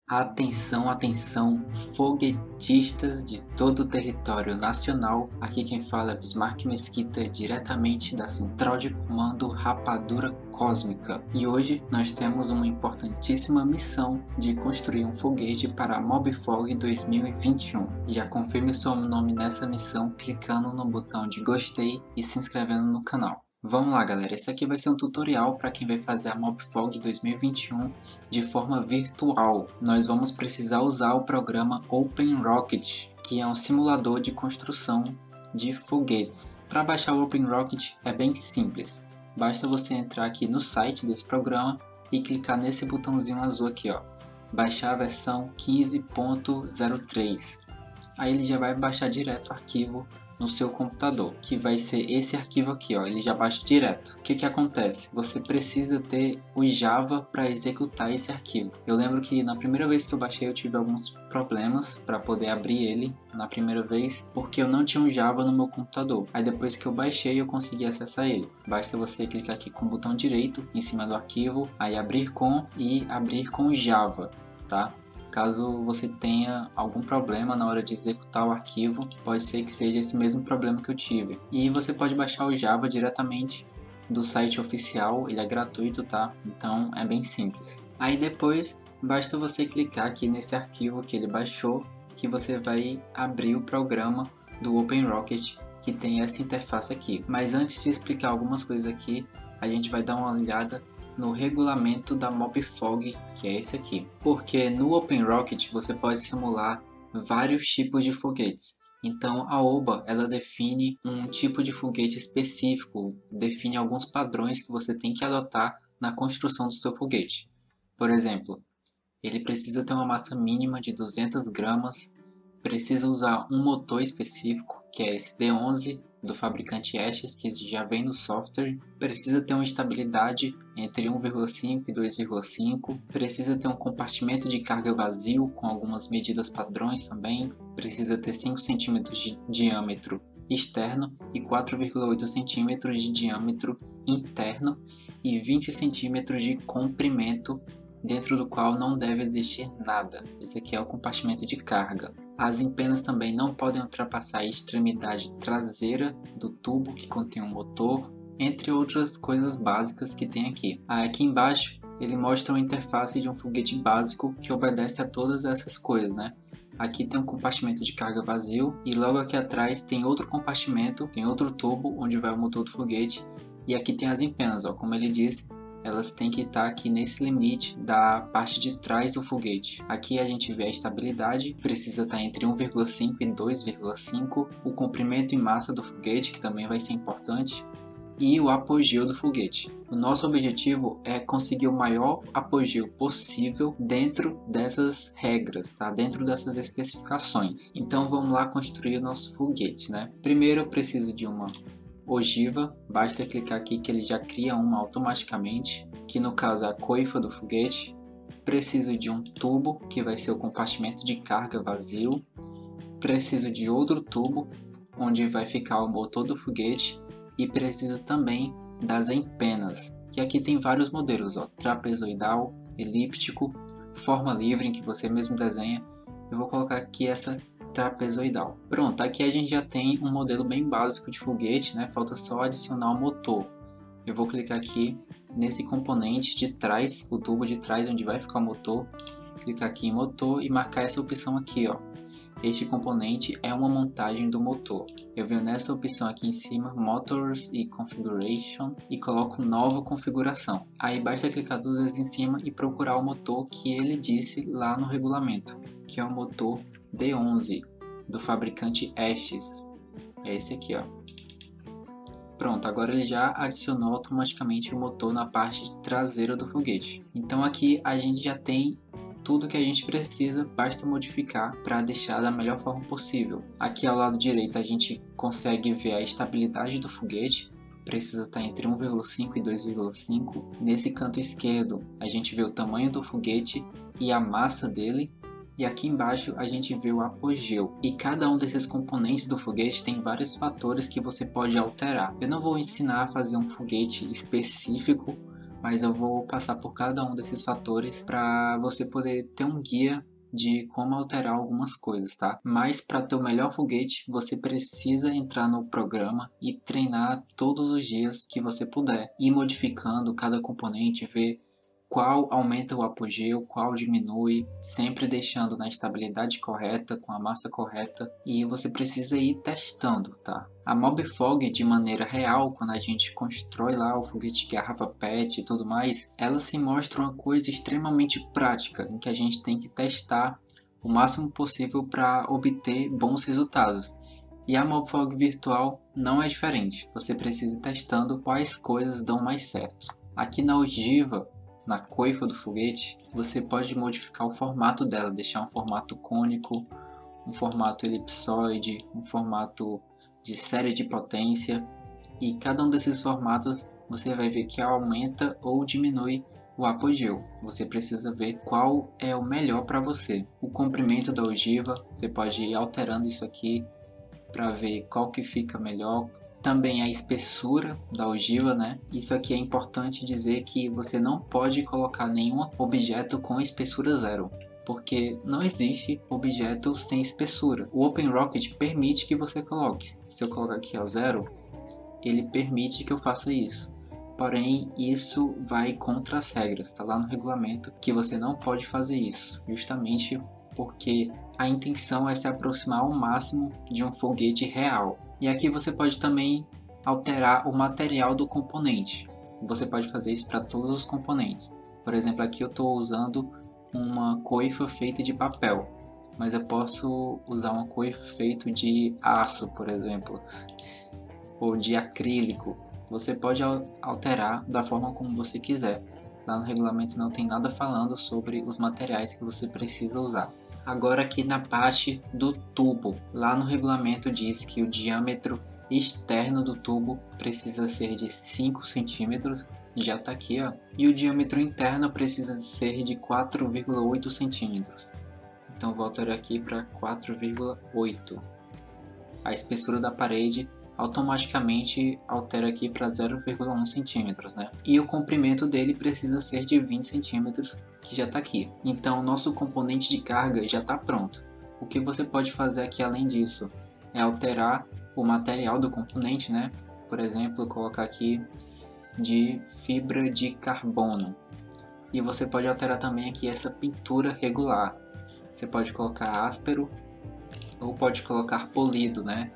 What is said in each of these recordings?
Atenção, atenção, foguetistas de todo o território nacional. Aqui quem fala é Bismarck Mesquita, diretamente da Central de Comando Rapadura Cósmica. E hoje nós temos uma importantíssima missão de construir um foguete para a Mobfog 2021. Já confirme seu nome nessa missão clicando no botão de gostei e se inscrevendo no canal. Vamos lá galera, esse aqui vai ser um tutorial para quem vai fazer a Mobfog 2021 de forma virtual. Nós vamos precisar usar o programa OpenRocket, que é um simulador de construção de foguetes. Para baixar o OpenRocket é bem simples, basta você entrar aqui no site desse programa e clicar nesse botãozinho azul aqui, ó, baixar a versão 15.03. Aí ele já vai baixar direto o arquivo no seu computador, que vai ser esse arquivo aqui, ó, ele já baixa direto. O que que acontece? Você precisa ter o Java para executar esse arquivo. Eu lembro que na primeira vez que eu baixei eu tive alguns problemas para poder abrir ele na primeira vez, porque eu não tinha um Java no meu computador. Aí depois que eu baixei eu consegui acessar ele. Basta você clicar aqui com o botão direito em cima do arquivo, aí abrir com e abrir com Java, tá? Caso você tenha algum problema na hora de executar o arquivo, pode ser que seja esse mesmo problema que eu tive. E você pode baixar o Java diretamente do site oficial, ele é gratuito, tá? Então é bem simples. Aí depois basta você clicar aqui nesse arquivo que ele baixou, que você vai abrir o programa do OpenRocket, que tem essa interface aqui. Mas antes de explicar algumas coisas aqui, a gente vai dar uma olhada no regulamento da Mobfog, que é esse aqui. Porque no OpenRocket você pode simular vários tipos de foguetes. Então a OBA ela define um tipo de foguete específico, define alguns padrões que você tem que adotar na construção do seu foguete. Por exemplo, ele precisa ter uma massa mínima de 200 gramas, precisa usar um motor específico, que é esse D11 do fabricante Estes, que já vem no software, precisa ter uma estabilidade entre 1,5 e 2,5, precisa ter um compartimento de carga vazio com algumas medidas padrões também, precisa ter 5 cm de diâmetro externo e 4,8 cm de diâmetro interno e 20 cm de comprimento, dentro do qual não deve existir nada. Esse aqui é o compartimento de carga. As empenas também não podem ultrapassar a extremidade traseira do tubo que contém um motor, entre outras coisas básicas que tem aqui. Aqui embaixo ele mostra uma interface de um foguete básico que obedece a todas essas coisas, né? Aqui tem um compartimento de carga vazio e logo aqui atrás tem outro compartimento, tem outro tubo onde vai o motor do foguete, e aqui tem as empenas, ó, como ele diz, elas têm que estar aqui nesse limite da parte de trás do foguete. Aqui a gente vê a estabilidade, precisa estar entre 1,5 e 2,5, o comprimento e massa do foguete, que também vai ser importante, e o apogeu do foguete. O nosso objetivo é conseguir o maior apogeu possível dentro dessas regras, tá? Dentro dessas especificações. Então vamos lá construir o nosso foguete, né? Primeiro eu preciso de uma ogiva, basta clicar aqui que ele já cria uma automaticamente, que no caso é a coifa do foguete. Preciso de um tubo, que vai ser o compartimento de carga vazio. Preciso de outro tubo, onde vai ficar o motor do foguete. E preciso também das empenas, que aqui tem vários modelos, ó, trapezoidal, elíptico, forma livre, em que você mesmo desenha. Eu vou colocar aqui essa trapezoidal. Pronto, aqui a gente já tem um modelo bem básico de foguete, né? Falta só adicionar o motor. Eu vou clicar aqui nesse componente de trás, o tubo de trás onde vai ficar o motor, clicar aqui em motor e marcar essa opção aqui, ó. Este componente é uma montagem do motor. Eu venho nessa opção aqui em cima, Motors e Configuration, e coloco nova configuração. Aí basta clicar duas vezes em cima e procurar o motor que ele disse lá no regulamento, que é o motor D11 do fabricante Estes. É esse aqui, ó. Pronto, agora ele já adicionou automaticamente o motor na parte traseira do foguete. Então aqui a gente já tem tudo que a gente precisa, basta modificar para deixar da melhor forma possível. Aqui ao lado direito a gente consegue ver a estabilidade do foguete, precisa estar entre 1,5 e 2,5. Nesse canto esquerdo a gente vê o tamanho do foguete e a massa dele. E aqui embaixo a gente vê o apogeu. E cada um desses componentes do foguete tem vários fatores que você pode alterar. Eu não vou ensinar a fazer um foguete específico mas eu vou passar por cada um desses fatores para você poder ter um guia de como alterar algumas coisas, tá? Mas para ter o melhor foguete, você precisa entrar no programa e treinar todos os dias que você puder, ir modificando cada componente, ver qual aumenta o apogeu, qual diminui, sempre deixando na estabilidade correta, com a massa correta, e você precisa ir testando, tá? A Mobfog, de maneira real, quando a gente constrói lá o foguete garrafa PET e tudo mais, ela se mostra uma coisa extremamente prática, em que a gente tem que testar o máximo possível para obter bons resultados. E a Mobfog virtual não é diferente, você precisa ir testando quais coisas dão mais certo. Aqui na ogiva, na coifa do foguete, você pode modificar o formato dela, deixar um formato cônico, um formato elipsoide, um formato de série de potência, e cada um desses formatos você vai ver que aumenta ou diminui o apogeu. Você precisa ver qual é o melhor para você. O comprimento da ogiva, você pode ir alterando isso aqui para ver qual que fica melhor. Também a espessura da ogiva, né? Isso aqui é importante dizer que você não pode colocar nenhum objeto com espessura zero, porque não existe objeto sem espessura. O OpenRocket permite que você coloque. Se eu colocar aqui ao zero, ele permite que eu faça isso. Porém, isso vai contra as regras. Está lá no regulamento que você não pode fazer isso, justamente porque a intenção é se aproximar ao máximo de um foguete real. E aqui você pode também alterar o material do componente. Você pode fazer isso para todos os componentes. Por exemplo, aqui eu estou usando uma coifa feita de papel, mas eu posso usar uma coifa feita de aço, por exemplo, ou de acrílico. Você pode alterar da forma como você quiser. Lá no regulamento não tem nada falando sobre os materiais que você precisa usar. Agora aqui na parte do tubo, lá no regulamento diz que o diâmetro externo do tubo precisa ser de 5 centímetros, já está aqui, ó. E o diâmetro interno precisa ser de 4,8 centímetros. Então vou alterar aqui para 4,8. A espessura da parede automaticamente altera aqui para 0,1 centímetros, né? E o comprimento dele precisa ser de 20 centímetros, que já está aqui. Então o nosso componente de carga já está pronto. O que você pode fazer aqui além disso é alterar o material do componente, né? Por exemplo, colocar aqui de fibra de carbono. E você pode alterar também aqui essa pintura regular. Você pode colocar áspero ou pode colocar polido, né?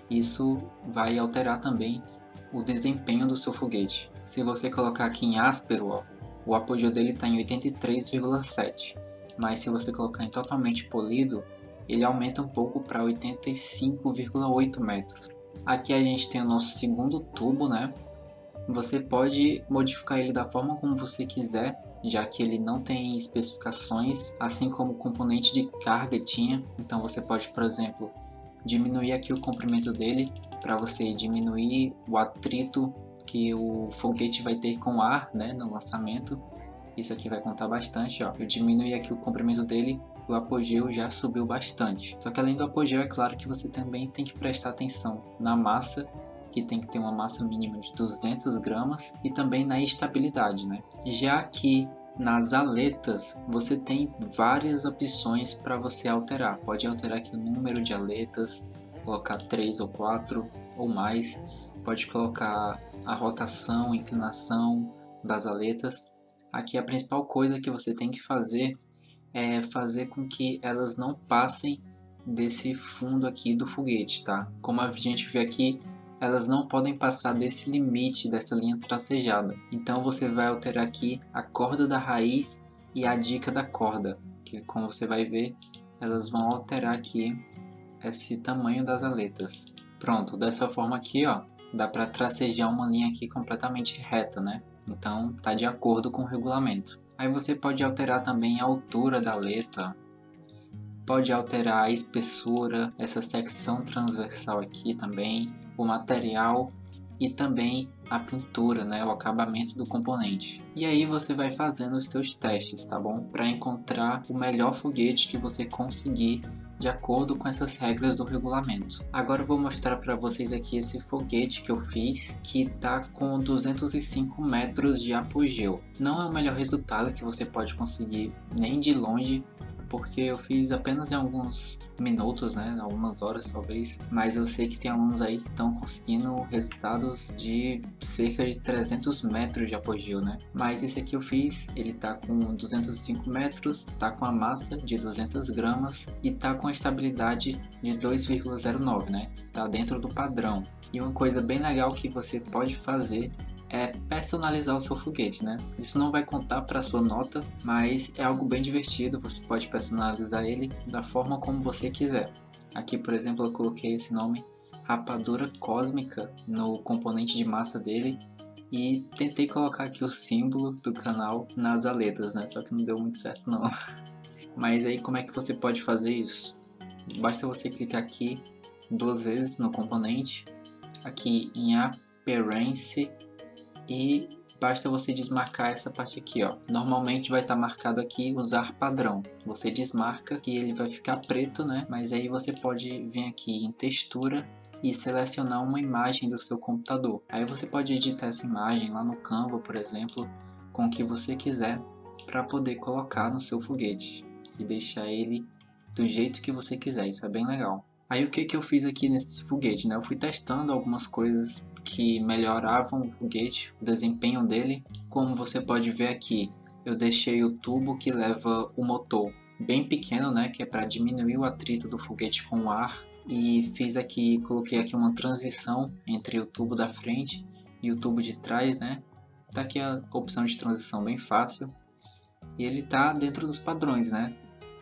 Isso vai alterar também o desempenho do seu foguete. Se você colocar aqui em áspero, ó, o apogeu dele está em 83,7, mas se você colocar em totalmente polido, ele aumenta um pouco para 85,8 metros. Aqui a gente tem o nosso segundo tubo, né? Você pode modificar ele da forma como você quiser, já que ele não tem especificações, assim como o componente de carga tinha. Então você pode, por exemplo, diminuir aqui o comprimento dele para você diminuir o atrito que o foguete vai ter com o ar, né, no lançamento. Isso aqui vai contar bastante, ó. Eu diminui aqui o comprimento dele, o apogeu já subiu bastante. Só que além do apogeu, é claro que você também tem que prestar atenção na massa, que tem que ter uma massa mínima de 200 gramas, e também na estabilidade, né? Já que nas aletas você tem várias opções para você alterar. Pode alterar aqui o número de aletas, colocar 3 ou 4 ou mais. Pode colocar a rotação, inclinação das aletas. Aqui a principal coisa que você tem que fazer é fazer com que elas não passem desse fundo aqui do foguete, tá? Como a gente vê aqui, elas não podem passar desse limite, dessa linha tracejada. Então você vai alterar aqui a corda da raiz e a dica da corda, que como você vai ver, elas vão alterar aqui esse tamanho das aletas. Pronto, dessa forma aqui, ó, dá para tracejar uma linha aqui completamente reta, né? Então tá de acordo com o regulamento. Aí você pode alterar também a altura da aleta, pode alterar a espessura, essa secção transversal aqui também, o material e também a pintura, né, o acabamento do componente. E aí você vai fazendo os seus testes, tá bom? Para encontrar o melhor foguete que você conseguir de acordo com essas regras do regulamento. Agora eu vou mostrar para vocês aqui esse foguete que eu fiz, que tá com 205 metros de apogeu. Não é o melhor resultado que você pode conseguir nem de longe, porque eu fiz apenas em alguns minutos, né, algumas horas talvez, mas eu sei que tem alunos aí que estão conseguindo resultados de cerca de 300 metros de apogeu, né, mas esse aqui eu fiz, ele tá com 205 metros, tá com a massa de 200 gramas e tá com a estabilidade de 2,09, né, tá dentro do padrão. E uma coisa bem legal que você pode fazer é personalizar o seu foguete, né? Isso não vai contar para sua nota, mas é algo bem divertido, você pode personalizar ele da forma como você quiser. Aqui, por exemplo, eu coloquei esse nome Rapadura Cósmica no componente de massa dele e tentei colocar aqui o símbolo do canal nas aletas, né? Só que não deu muito certo não. Mas aí como é que você pode fazer isso? Basta você clicar aqui 2 vezes no componente, aqui em Appearance, e basta você desmarcar essa parte aqui, ó. Normalmente vai estar marcado aqui usar padrão. Você desmarca que ele vai ficar preto, né? Mas aí você pode vir aqui em textura e selecionar uma imagem do seu computador. Aí você pode editar essa imagem lá no Canva, por exemplo, com o que você quiser para poder colocar no seu foguete e deixar ele do jeito que você quiser. Isso é bem legal. Aí o que eu fiz aqui nesse foguete, né? Eu fui testando algumas coisas que melhoravam o foguete, o desempenho dele. Como você pode ver aqui, eu deixei o tubo que leva o motor bem pequeno, né, que é para diminuir o atrito do foguete com o ar, e fiz aqui, coloquei aqui uma transição entre o tubo da frente e o tubo de trás, né. Tá aqui a opção de transição bem fácil e ele tá dentro dos padrões, né.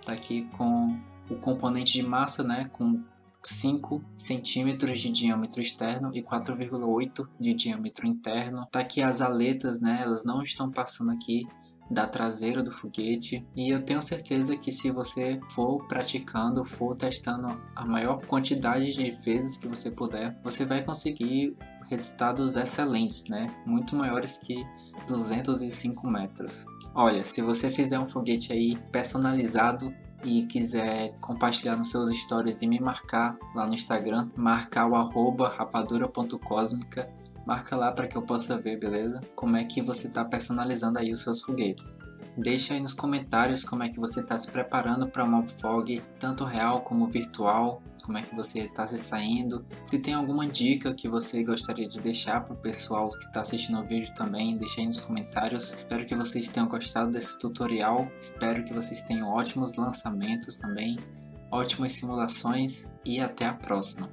Tá aqui com o componente de massa, né, com 5 centímetros de diâmetro externo e 4,8 de diâmetro interno. Tá aqui as aletas, né? Elas não estão passando aqui da traseira do foguete, e eu tenho certeza que se você for praticando, for testando a maior quantidade de vezes que você puder, você vai conseguir resultados excelentes, né? Muito maiores que 205 metros. Olha, se você fizer um foguete aí personalizado e quiser compartilhar nos seus stories e me marcar lá no Instagram, marcar o @rapadura.cosmica, marca lá para que eu possa ver, beleza? Como é que você está personalizando aí os seus foguetes. Deixa aí nos comentários como é que você está se preparando para o Mobfog, tanto real como virtual, como é que você está se saindo. Se tem alguma dica que você gostaria de deixar para o pessoal que está assistindo o vídeo também, deixa aí nos comentários. Espero que vocês tenham gostado desse tutorial, espero que vocês tenham ótimos lançamentos também, ótimas simulações e até a próxima.